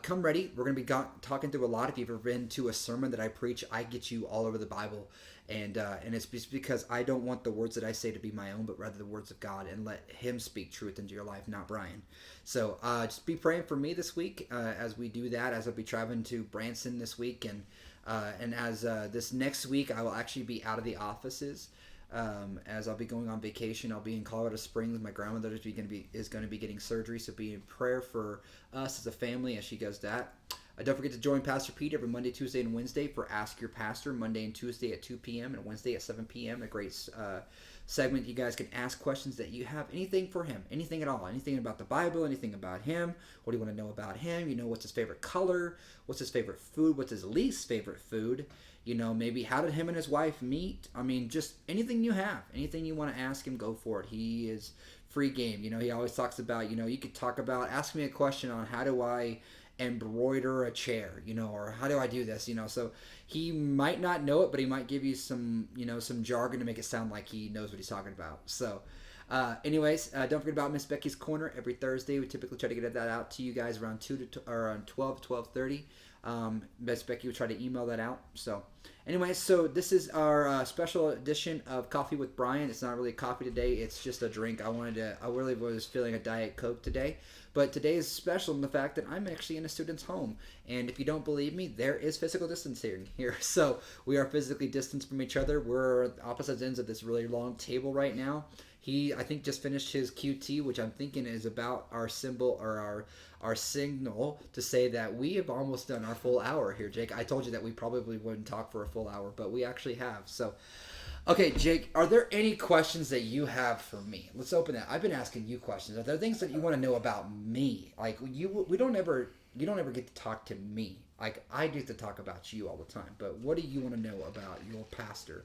come ready. We're going to be talking through a lot. If you've ever been to a sermon that I preach, I get you all over the Bible, and it's because I don't want the words that I say to be my own, but rather the words of God, and let Him speak truth into your life, not Bryan. So just be praying for me this week as we do that, as I'll be traveling to Branson this week, and as this next week I will actually be out of the offices as I'll be going on vacation. I'll be in Colorado Springs. My grandmother is going to be getting surgery, so be in prayer for us as a family as she does that. Don't forget to join Pastor Pete every Monday, Tuesday, and Wednesday for Ask Your Pastor, Monday and Tuesday at 2 p.m. and Wednesday at 7 p.m. A great segment. You guys can ask questions that you have, anything for him, anything at all, anything about the Bible, anything about him. What do you want to know about him? You know, what's his favorite color? What's his favorite food? What's his least favorite food? You know, maybe how did him and his wife meet? I mean, just anything you have, anything you want to ask him, go for it. He is free game. You know, he always talks about, you know, you could talk about, ask me a question on how do I embroider a chair, or how do I do this, So he might not know it, but he might give you some, some jargon to make it sound like he knows what he's talking about. So, anyways, don't forget about Miss Becky's Corner every Thursday. We typically try to get that out to you guys around 12 to 12:30. Miss Becky will try to email that out. So, anyways, so this is our special edition of Coffee with Bryan. It's not really coffee today; it's just a drink. I really was feeling a Diet Coke today, but today is special in the fact that I'm actually in a student's home. And if you don't believe me, there is physical distancing here. So we are physically distanced from each other. We're at opposite ends of this really long table right now. He, I think, just finished his QT, which I'm thinking is about our symbol or our signal to say that we have almost done our full hour here, Jake. I told you that we probably wouldn't talk for a full hour, but we actually have. So, okay, Jake, are there any questions that you have for me? Let's open that. I've been asking you questions. Are there things that you want to know about me? Like you don't ever get to talk to me. Like I get to talk about you all the time. But what do you want to know about your pastor?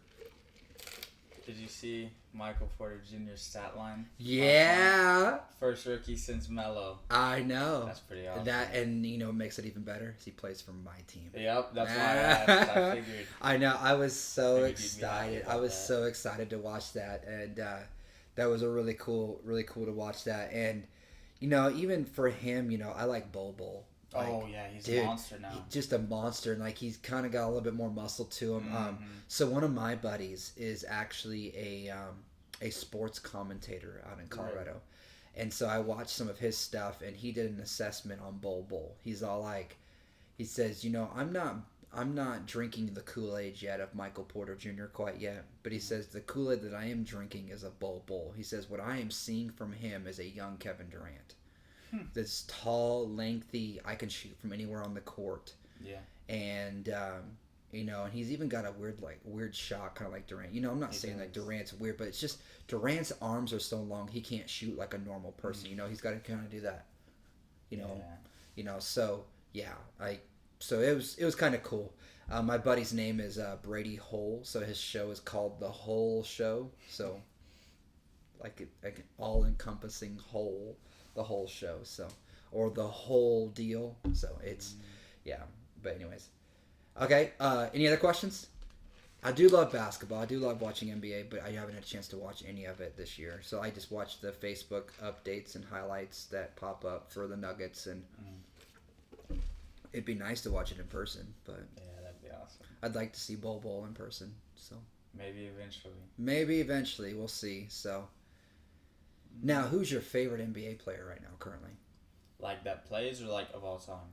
Did you see Michael Porter Jr.'s stat line? Yeah. First rookie since Melo. I know. That's pretty awesome. That, and it makes it even better is he plays for my team. Yep, that's why I asked. I figured. I know. I was so excited. I was so excited to watch that, and that was a really cool to watch that. And even for him, I like Bol. Like, oh yeah, he's a monster now. He's just a monster, and like he's kind of got a little bit more muscle to him. So one of my buddies is actually a sports commentator out in Colorado, right. And so I watched some of his stuff, and he did an assessment on Bol. He's all like, he says, I'm not drinking the Kool-Aid yet of Michael Porter Jr. quite yet, but he says the Kool-Aid that I am drinking is a Bol. He says what I am seeing from him is a young Kevin Durant. This tall, lengthy, I can shoot from anywhere on the court. Yeah. And, and he's even got a weird shot, kind of like Durant. I'm not saying that Durant's weird, but it's just Durant's arms are so long, he can't shoot like a normal person. He's got to kind of do that. So, yeah. So it was kind of cool. My buddy's name is Brady Hole, so his show is called The Whole Show. So, like an all-encompassing whole. The whole show, so, or the whole deal. So it's, yeah. But anyways, okay. Any other questions? I do love basketball. I do love watching NBA, but I haven't had a chance to watch any of it this year. So I just watch the Facebook updates and highlights that pop up for the Nuggets, and it'd be nice to watch it in person. But yeah, that'd be awesome. I'd like to see Bol in person. So maybe eventually. We'll see. So. Now, who's your favorite NBA player right now, currently? Like that plays or like of all time?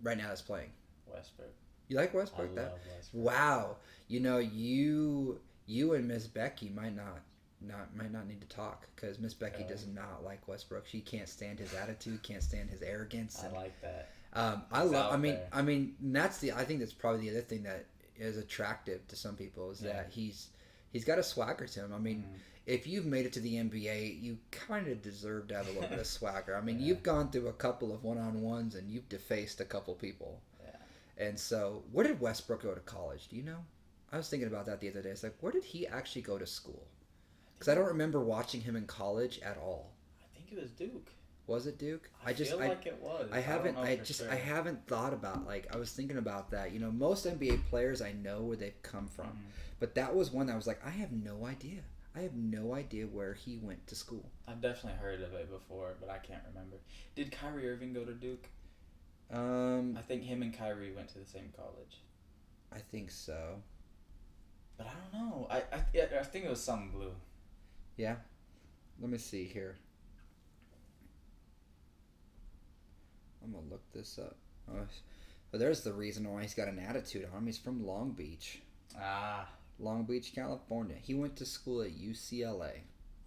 Right now that's playing. Westbrook. You like Westbrook? I love Westbrook. Wow. You and Miss Becky might not need to talk, because Miss Becky does not like Westbrook. She can't stand his attitude, can't stand his arrogance. I like that. I think that's probably the other thing that is attractive to some people is that he's got a swagger to him. I mean, if you've made it to the NBA, you kind of deserve to have a little bit of swagger. I mean, you've gone through a couple of one-on-ones and you've defaced a couple people. Yeah. And so, where did Westbrook go to college? Do you know? I was thinking about that the other day. It's like, where did he actually go to school? Because I don't remember watching him in college at all. I think it was Duke. Was it Duke? I feel like it was. I haven't thought about, like, I was thinking about that. Most NBA players I know where they've come from. But that was one that I was like, I have no idea. I have no idea where he went to school. I've definitely heard of it before, but I can't remember. Did Kyrie Irving go to Duke? I think him and Kyrie went to the same college. I think so. But I don't know. I think it was something blue. Yeah? Let me see here. I'm going to look this up. But there's the reason why he's got an attitude on him. He's from Long Beach. Ah. Long Beach, California. He went to school at UCLA.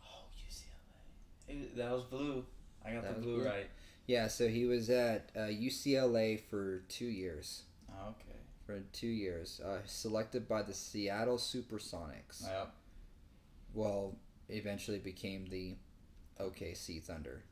Oh, UCLA. That was blue. I got the blue right. Yeah, so he was at UCLA for 2 years. Oh, okay. For 2 years. Selected by the Seattle Supersonics. Yep. Well, eventually became the OKC Thunder.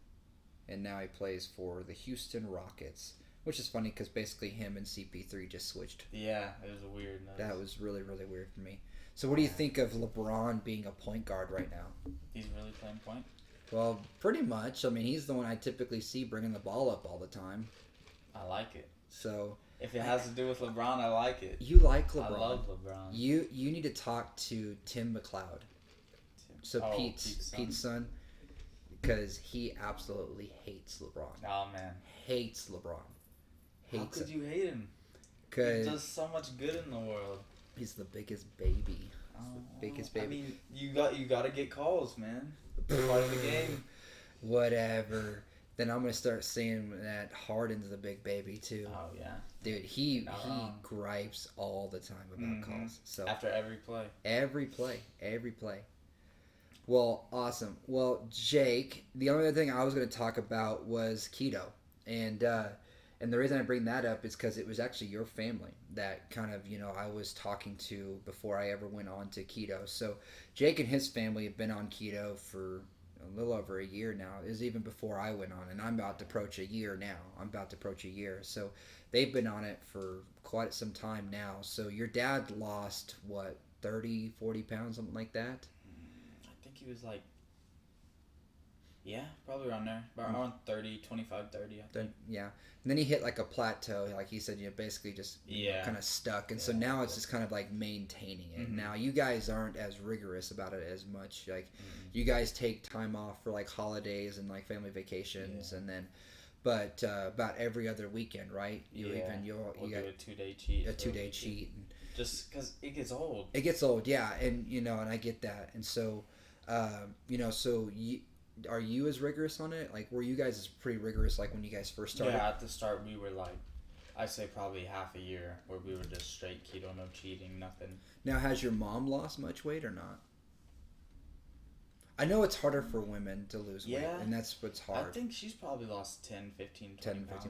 And now he plays for the Houston Rockets. Which is funny because basically him and CP3 just switched. Yeah, it was a weird notice. That was really, really weird for me. So what do you think of LeBron being a point guard right now? He's really playing point? Well, pretty much. I mean, he's the one I typically see bringing the ball up all the time. I like it. So if it has to do with LeBron, I like it. You like LeBron. I love LeBron. You need to talk to Tim McLeod. So Pete's son, because he absolutely hates LeBron. Oh man, hates LeBron. Hates How could you hate him? Because he does so much good in the world. He's the biggest baby. Biggest baby. I mean, you got to get calls, man. Part of the game. Whatever. Then I'm gonna start saying that Harden's the big baby too. Oh yeah, dude, he gripes all the time about calls. So after every play. Well, awesome. Well, Jake, the only other thing I was gonna talk about was keto, and the reason I bring that up is because it was actually your family that kind of I was talking to before I ever went on to keto. So Jake and his family have been on keto for a little over a year now. It was even before I went on, and I'm about to approach a year now. So they've been on it for quite some time now. So your dad lost, what, 30, 40 pounds, something like that? I think he was like, yeah, probably around there. Around 30, 25, 30, I think. Yeah. And then he hit like a plateau. Like he said, basically just kind of stuck. And so now it's just kind of like maintaining it. Now you guys aren't as rigorous about it as much. Like you guys take time off for like holidays and like family vacations and then but about every other weekend, right? We'll do a 2-day cheat. A 2-day cheat. Just because it gets old. It gets old, yeah. And, and I get that. And so, are you as rigorous on it? Like, were you guys pretty rigorous, like, when you guys first started? Yeah, at the start, we were, like, I'd say probably half a year where we were just straight keto, no cheating, nothing. Now, has your mom lost much weight or not? I know it's harder for women to lose weight, and that's what's hard. I think she's probably lost 10, 15, 20 pounds.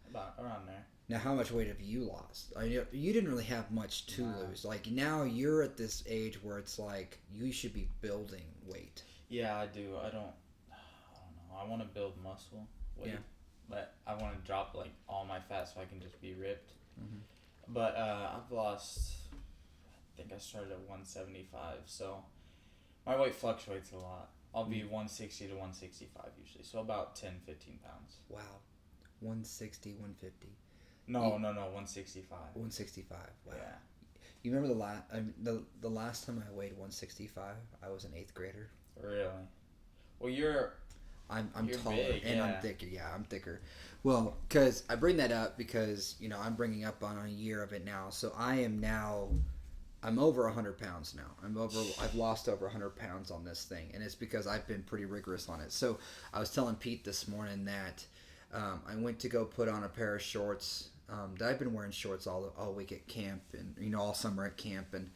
About around there. Now, how much weight have you lost? I mean, you didn't really have much to lose. Like, now you're at this age where it's like you should be building weight. Yeah, I do. I don't know. I want to build muscle weight, but I want to drop like all my fat so I can just be ripped. But I've lost. I think I started at 175, so my weight fluctuates a lot. I'll be 160 to 165 usually, so about 10, 15 pounds. Wow, 160, 150. No, 165. 165. Wow. Yeah. You remember the last time I weighed 165? I was an 8th grader. Really? Well, you're taller big, and I'm thicker. Yeah, I'm thicker. Well, because I bring that up because I'm bringing up on a year of it now. So I'm over 100 pounds now. I've lost over 100 pounds on this thing, and it's because I've been pretty rigorous on it. So I was telling Pete this morning that I went to go put on a pair of shorts. That I've been wearing shorts all week at camp, and all summer at camp, and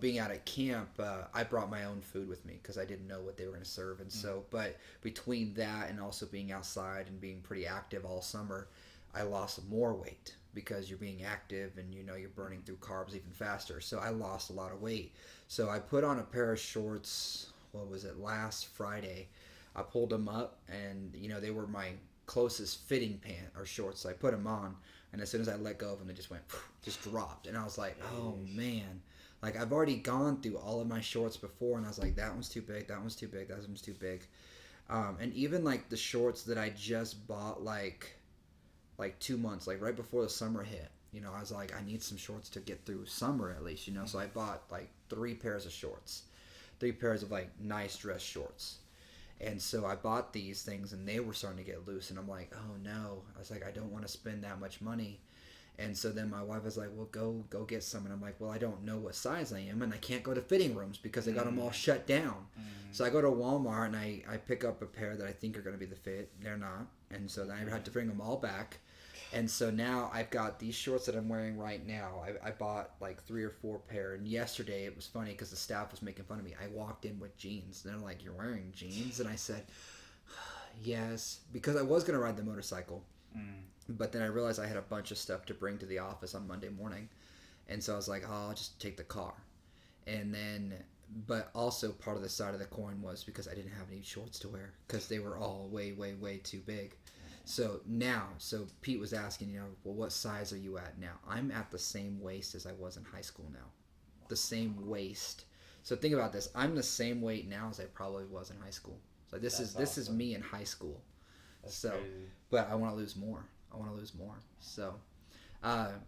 being out at camp, I brought my own food with me because I didn't know what they were going to serve. And so, but between that and also being outside and being pretty active all summer, I lost more weight because you're being active and you're burning through carbs even faster. So I lost a lot of weight. So I put on a pair of shorts, what was it, last Friday. I pulled them up and, they were my closest fitting pant or shorts. So I put them on, and as soon as I let go of them, they just dropped. And I was like, oh man. Like, I've already gone through all of my shorts before, and I was like, that one's too big, that one's too big, that one's too big. And even, like, the shorts that I just bought, like 2 months, like, right before the summer hit, I was like, I need some shorts to get through summer at least, So I bought, like, 3 pairs of shorts. 3 pairs of, like, nice dress shorts. And so I bought these things, and they were starting to get loose, and I'm like, oh, no. I was like, I don't want to spend that much money. And so then my wife was like, well, go get some. And I'm like, well, I don't know what size I am, and I can't go to fitting rooms because they got them all shut down. So I go to Walmart, and I pick up a pair that I think are going to be the fit. They're not. And so then I had to bring them all back. And so now I've got these shorts that I'm wearing right now. I bought like 3 or 4 pair. And yesterday it was funny because the staff was making fun of me. I walked in with jeans. And they're like, you're wearing jeans? And I said, yes, because I was going to ride the motorcycle. But then I realized I had a bunch of stuff to bring to the office on Monday morning. And so I was like, oh, I'll just take the car. And then, but also part of the side of the coin was because I didn't have any shorts to wear because they were all way, way, way too big. So Pete was asking, well, what size are you at now? I'm at the same waist as I was in high school now. The same waist. So think about this. I'm the same weight now as I probably was in high school. So this is me in high school. That's crazy. But I want to lose more. I want to lose more. So,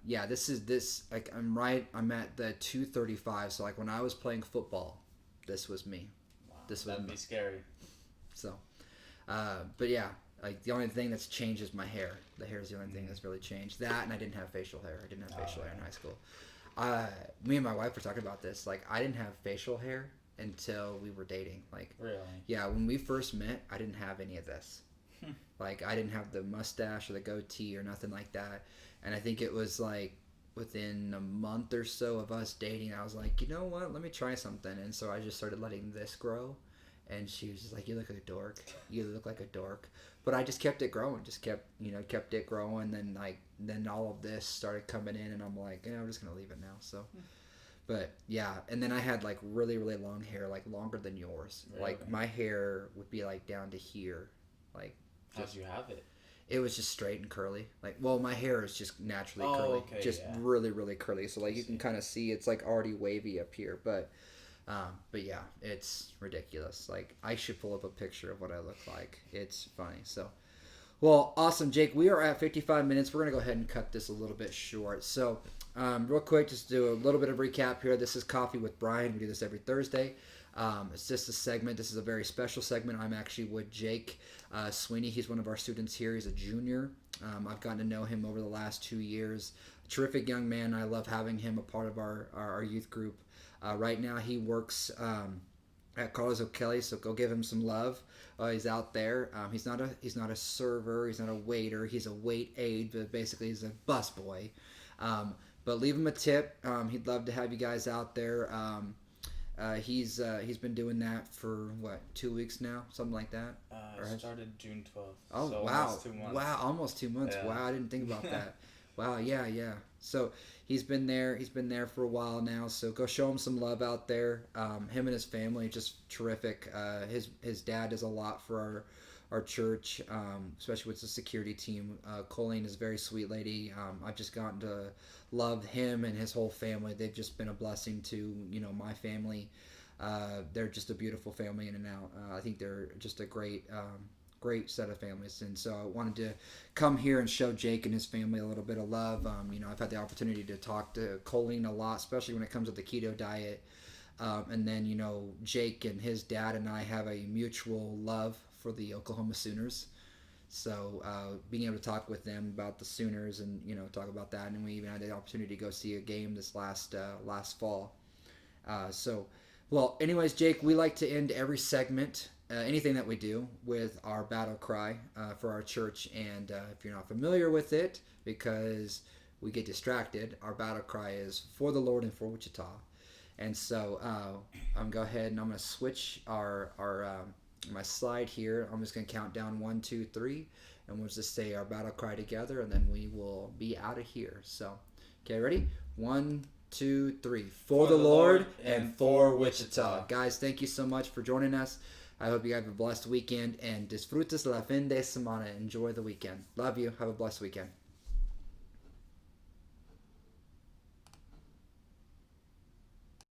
yeah, this like I'm at the 235. So like when I was playing football, this was me. Wow, This was that'd me. be scary. So, but yeah, like the only thing that's changed is my hair. The hair is the only thing that's really changed. That and I didn't have facial hair. I didn't have facial hair in high school. Me and my wife were talking about this. Like I didn't have facial hair until we were dating. Like Really? yeah, when we first met, I didn't have any of this. Like I didn't have the mustache or the goatee or nothing like that. And I think it was like within a month or so of us dating, I was like, you know what? Let me try something. And so I just started letting this grow. And she was just like, you look like a dork. You look like a dork. But I just kept it growing. Just kept it growing. Then all of this started coming in, and I'm like, yeah, I'm just gonna leave it now. So. But yeah, and then I had like really really long hair, like longer than yours. Really? Like my hair would be like down to here, like. How'd you have it? It was just straight and curly. Like, well, my hair is just naturally Oh, curly, okay, just yeah. really really curly. So like you can kind of see it's like already wavy up here, but yeah, it's ridiculous. Like I should pull up a picture of what I look like. It's funny. So. Well, awesome, Jake. We are at 55 minutes. We're going to go ahead and cut this a little bit short. So, real quick, just do a little bit of recap here. This is Coffee with Bryan. We do this every Thursday. It's just a segment. This is a very special segment. I'm actually with Jake Sweeney. He's one of our students here. He's a junior. I've gotten to know him over the last 2 years. A terrific young man. I love having him a part of our youth group. Right now, he works at Carlos O'Kelly, so go give him some love. He's out there. He's not a server. He's not a waiter. He's a wait aide, but basically he's a busboy. But leave him a tip. He'd love to have you guys out there. He's been doing that for what 2 weeks now, something like that. Started June 12th. Oh so wow! Almost 2 months. Wow, almost 2 months. Yeah. Wow, I didn't think about that. Wow, yeah. So he's been there. He's been there for a while now. So go show him some love out there. Him and his family just terrific. His dad does a lot for our church, especially with the security team. Colleen is a very sweet lady. I've just gotten to love him and his whole family. They've just been a blessing to my family. They're just a beautiful family in and out. I think they're just a great set of families, and so I wanted to come here and show Jake and his family a little bit of love. I've had the opportunity to talk to Colleen a lot, especially when it comes to the keto diet, and then Jake and his dad and I have a mutual love for the Oklahoma Sooners. So being able to talk with them about the Sooners and talk about that, and we even had the opportunity to go see a game this last fall. Well, anyways, Jake, we like to end every segment, anything that we do, with our battle cry for our church. And if you're not familiar with it, because we get distracted, our battle cry is for the Lord and for Wichita. And so I'm go ahead and I'm going to switch my slide here. I'm just going to count down 1, 2, 3, and we'll just say our battle cry together, and then we will be out of here. So, okay, ready? 1, 2, 3. For the Lord and for Wichita. Guys, thank you so much for joining us. I hope you have a blessed weekend, and disfrutas la fin de semana. Enjoy the weekend. Love you. Have a blessed weekend.